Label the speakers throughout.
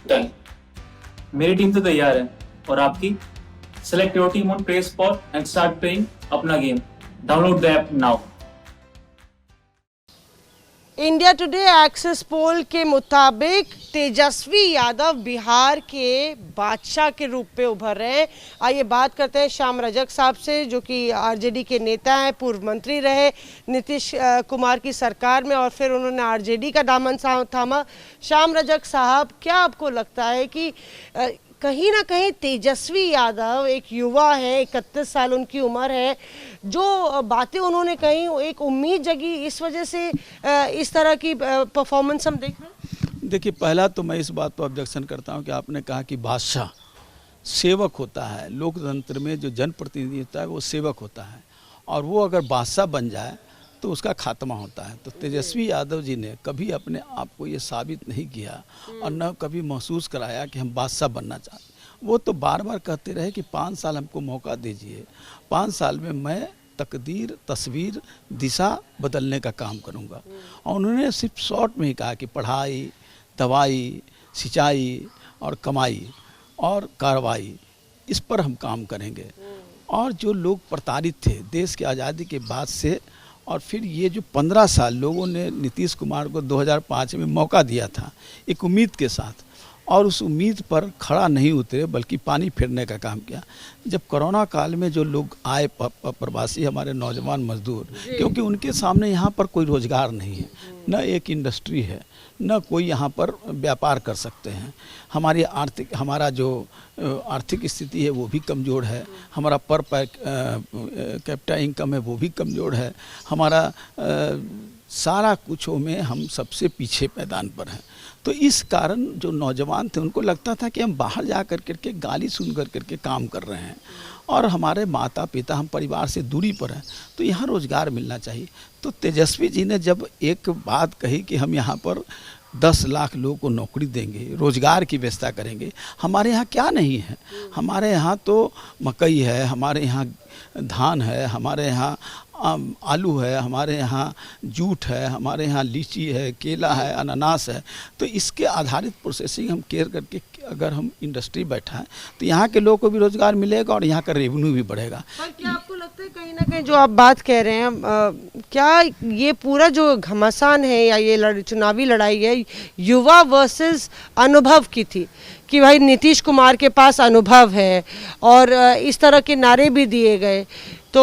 Speaker 1: Done. मेरी team तो तैयार है और आपकी? Select your team on play spot and start playing अपना game. Download the app now.
Speaker 2: India Today Axis poll के मुताबिक तेजस्वी यादव बिहार के बादशाह के रूप में उभर रहे हैं। आइए बात करते हैं श्याम रजक साहब से, जो कि आरजेडी के नेता हैं, पूर्व मंत्री रहे नीतीश कुमार की सरकार में और फिर उन्होंने आरजेडी का दामन थामा। श्याम रजक साहब, क्या आपको लगता है कि कहीं ना कहीं तेजस्वी यादव एक युवा है, 31 साल उनकी उम्र है, जो बातें उन्होंने कही एक उम्मीद जगी, इस वजह से इस तरह की परफॉर्मेंस हम देख रहे हैं?
Speaker 3: देखिए, पहला तो मैं इस बात पर ऑब्जेक्शन करता हूं कि आपने कहा कि बादशाह सेवक होता है। लोकतंत्र में जो जनप्रतिनिधि होता है वो सेवक होता है, और वो अगर बादशाह बन जाए तो उसका खात्मा होता है। तो तेजस्वी यादव जी ने कभी अपने आप को ये साबित नहीं किया और न कभी महसूस कराया कि हम बादशाह बनना चाहते। वो तो बार बार कहते रहे कि 5 साल हमको मौका दीजिए, 5 साल में मैं तकदीर, तस्वीर, दिशा बदलने का काम करूँगा। और उन्होंने सिर्फ शॉर्ट में ही कहा कि पढ़ाई, दवाई, सिंचाई और कमाई और कार्रवाई, इस पर हम काम करेंगे। और जो लोग प्रताड़ित थे देश की आज़ादी के बाद से, और फिर ये जो 15 साल लोगों ने नीतीश कुमार को 2005 में मौका दिया था एक उम्मीद के साथ, और उस उम्मीद पर खड़ा नहीं उतरे बल्कि पानी फेरने का काम किया। जब कोरोना काल में जो लोग आए प्रवासी हमारे नौजवान मजदूर, क्योंकि उनके सामने यहाँ पर कोई रोज़गार नहीं है, न एक इंडस्ट्री है, न कोई यहाँ पर व्यापार कर सकते हैं। हमारा जो आर्थिक स्थिति है वो भी कमज़ोर है, हमारा पर कैपिटा इनकम है वो भी कमज़ोर है, हमारा सारा कुछों में हम सबसे पीछे मैदान पर हैं। तो इस कारण जो नौजवान थे उनको लगता था कि हम बाहर जा कर के गाली सुन कर के काम कर रहे हैं, और हमारे माता पिता, हम परिवार से दूरी पर हैं, तो यहाँ रोज़गार मिलना चाहिए। तो तेजस्वी जी ने जब एक बात कही कि हम यहाँ पर 10 लाख लोगों को नौकरी देंगे, रोज़गार की व्यवस्था करेंगे। हमारे यहाँ क्या नहीं है? हमारे यहाँ तो मकई है, हमारे यहाँ धान है, हमारे यहाँ आलू है, हमारे यहाँ जूट है, हमारे यहाँ लीची है, केला है, अनानास है। तो इसके आधारित प्रोसेसिंग हम केयर करके अगर हम इंडस्ट्री बैठाएं तो यहाँ के लोगों को भी रोज़गार मिलेगा और यहाँ का रेवेन्यू भी बढ़ेगा।
Speaker 2: पर क्या आपको लगता है कहीं ना कहीं जो आप बात कह रहे हैं, क्या ये पूरा जो घमासान है या ये चुनावी लड़ाई है युवा वर्सेस अनुभव की थी, कि भाई नीतीश कुमार के पास अनुभव है और इस तरह के नारे भी दिए गए, तो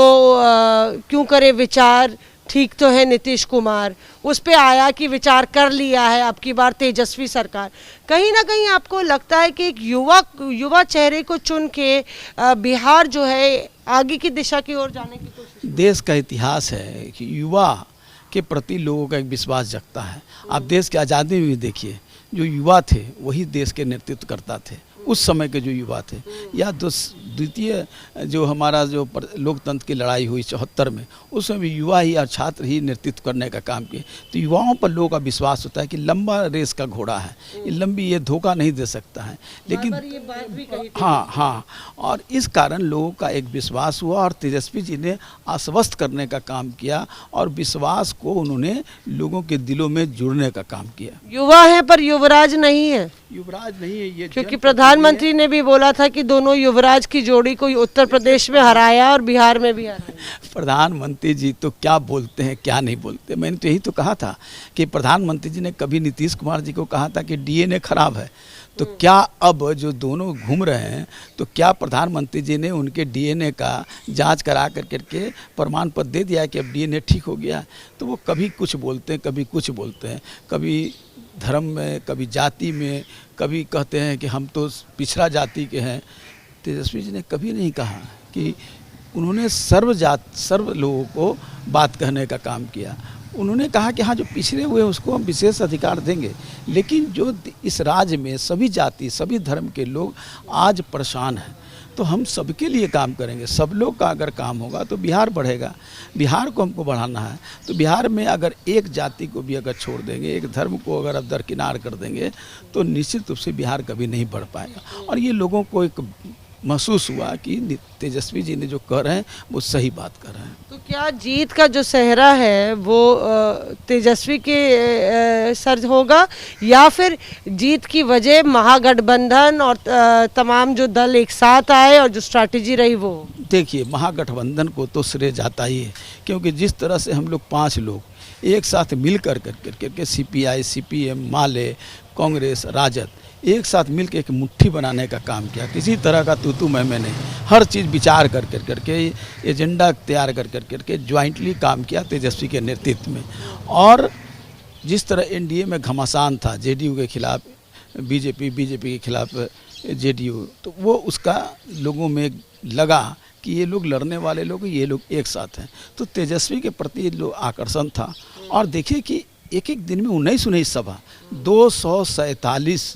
Speaker 2: क्यों करे विचार, ठीक तो है नीतीश कुमार, उस पे आया कि विचार कर लिया है अब की बार तेजस्वी सरकार। कहीं ना कहीं आपको लगता है कि एक युवा चेहरे को चुन के बिहार जो है आगे की दिशा की ओर जाने की कोशिश?
Speaker 3: देश का इतिहास है कि युवा के प्रति लोगों का एक विश्वास जगता है। आप देश की आज़ादी में भी देखिए, जो युवा थे वही देश के नेतृत्व करता थे। उस समय के जो युवा थे, या द्वितीय जो हमारा जो लोकतंत्र की लड़ाई हुई 74 में, उसमें भी युवा ही और छात्र ही नेतृत्व करने का काम किए। तो युवाओं पर लोगों का विश्वास होता है कि लंबा रेस का घोड़ा है, ये लंबी, ये धोखा नहीं दे सकता है। लेकिन
Speaker 2: ये बात भी कही थी।
Speaker 3: हाँ, और इस कारण लोगों का एक विश्वास हुआ और तेजस्वी जी ने आश्वस्त करने का काम किया और विश्वास को उन्होंने लोगों के दिलों में जुड़ने का काम किया।
Speaker 2: युवा है पर युवराज नहीं है।
Speaker 3: युवराज नहीं है ये,
Speaker 2: क्योंकि प्रधानमंत्री ने भी बोला था कि दोनों युवराज की जोड़ी को उत्तर प्रदेश में हराया और बिहार में भी हराया।
Speaker 3: प्रधानमंत्री जी तो क्या बोलते हैं क्या नहीं बोलते। मैंने तो यही तो कहा था कि प्रधानमंत्री जी ने कभी नीतीश कुमार जी को कहा था कि डीएनए खराब है, तो क्या अब जो दोनों घूम रहे हैं, तो क्या प्रधानमंत्री जी ने उनके डीएनए का जांच करा करके प्रमाण पत्र दे दिया कि अब डीएनए ठीक हो गया? तो वो कभी कुछ बोलते हैं, कभी कुछ बोलते हैं, कभी धर्म में, कभी जाति में, कभी कहते हैं कि हम तो पिछड़ा जाति के हैं। तेजस्वी जी ने कभी नहीं कहा कि उन्होंने सर्व लोगों को बात कहने का काम किया। उन्होंने कहा कि हाँ, जो पिछड़े हुए उसको हम विशेष अधिकार देंगे, लेकिन जो इस राज्य में सभी जाति, सभी धर्म के लोग आज परेशान हैं, तो हम सबके लिए काम करेंगे। सब लोग का अगर काम होगा तो बिहार बढ़ेगा। बिहार को हमको बढ़ाना है, तो बिहार में अगर एक जाति को भी अगर छोड़ देंगे, एक धर्म को अगर आप दरकिनार कर देंगे, तो निश्चित रूप से बिहार कभी नहीं बढ़ पाएगा। और ये लोगों को एक महसूस हुआ कि तेजस्वी जी ने जो कह रहे हैं वो सही बात कर रहे हैं।
Speaker 2: तो क्या जीत का जो सेहरा है वो तेजस्वी के सर होगा, या फिर जीत की वजह महागठबंधन और तमाम जो दल एक साथ आए और जो स्ट्रैटेजी रही वो?
Speaker 3: देखिए, महागठबंधन को तो श्रेय जाता ही है, क्योंकि जिस तरह से हम लोग 5 लोग एक साथ मिल कर के CPI, CPM, माले, कांग्रेस, राजद एक साथ मिल के एक मुट्ठी बनाने का काम किया। किसी तरह का तू मैं नहीं, हर चीज़ विचार करके एजेंडा तैयार करके ज्वाइंटली काम किया तेजस्वी के नेतृत्व में। और जिस तरह NDA में घमासान था, JDU के खिलाफ बीजेपी के खिलाफ JDU, तो वो उसका लोगों में लगा कि ये लोग लड़ने वाले लोग, ये लोग एक साथ हैं, तो तेजस्वी के प्रति लोग आकर्षण था। और देखिए कि एक दिन में 19 सभा, 247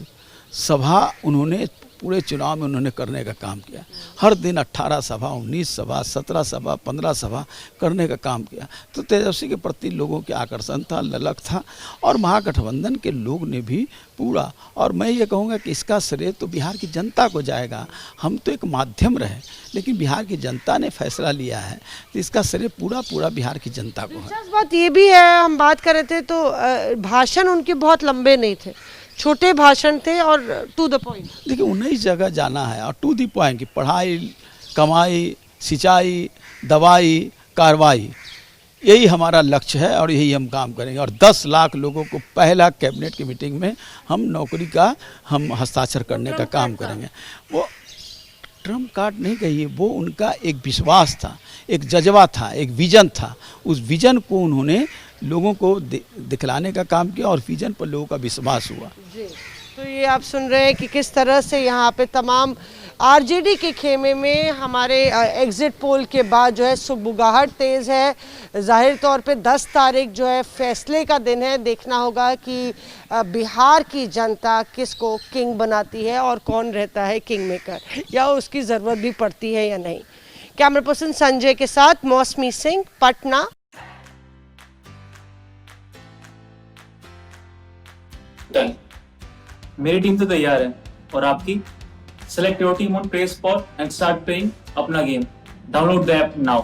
Speaker 3: सभा उन्होंने पूरे चुनाव में उन्होंने करने का काम किया। हर दिन 18 सभा, 19 सभा, 17 सभा, 15 सभा करने का काम किया। तो तेजस्वी के प्रति लोगों के आकर्षण था, ललक था, और महागठबंधन के लोग ने भी पूरा। और मैं ये कहूँगा कि इसका श्रेय तो बिहार की जनता को जाएगा। हम तो एक माध्यम रहे, लेकिन बिहार की जनता ने फैसला लिया है, तो इसका श्रेय पूरा बिहार की जनता को है।
Speaker 2: दिलचस्प बात ये भी है, हम बात कर रहे थे तो भाषण उनके बहुत लंबे नहीं थे, छोटे भाषण थे और टू द पॉइंट।
Speaker 3: देखिए, 19 जगह जाना है और टू द पॉइंट, की पढ़ाई, कमाई, सिंचाई, दवाई, कार्रवाई, यही हमारा लक्ष्य है और यही हम काम करेंगे। और 10 लाख लोगों को पहला कैबिनेट की मीटिंग में हम नौकरी का हम हस्ताक्षर करने का काम करेंगे। वो ट्रम्प कार्ड नहीं कहिए, वो उनका एक विश्वास था, एक जज्बा था, एक विजन था। उस विजन को उन्होंने लोगों को दिखलाने का काम किया और विजन पर लोगों का विश्वास हुआ
Speaker 2: जी। तो ये आप सुन रहे हैं कि किस तरह से यहाँ पे तमाम RJD के खेमे में हमारे एग्जिट पोल के बाद जो है सुगबुगाहट तेज़ है। जाहिर तौर पे 10 तारीख जो है फैसले का दिन है। देखना होगा कि बिहार की जनता किसको किंग बनाती है और कौन रहता है किंग मेकर, या उसकी ज़रूरत भी पड़ती है या नहीं। कैमरा पर्सन संजय के साथ मौसमी सिंह, पटना।
Speaker 1: मेरी टीम तो तैयार है, और आपकी? Select your team on play spot and start playing अपना game. Download the app now.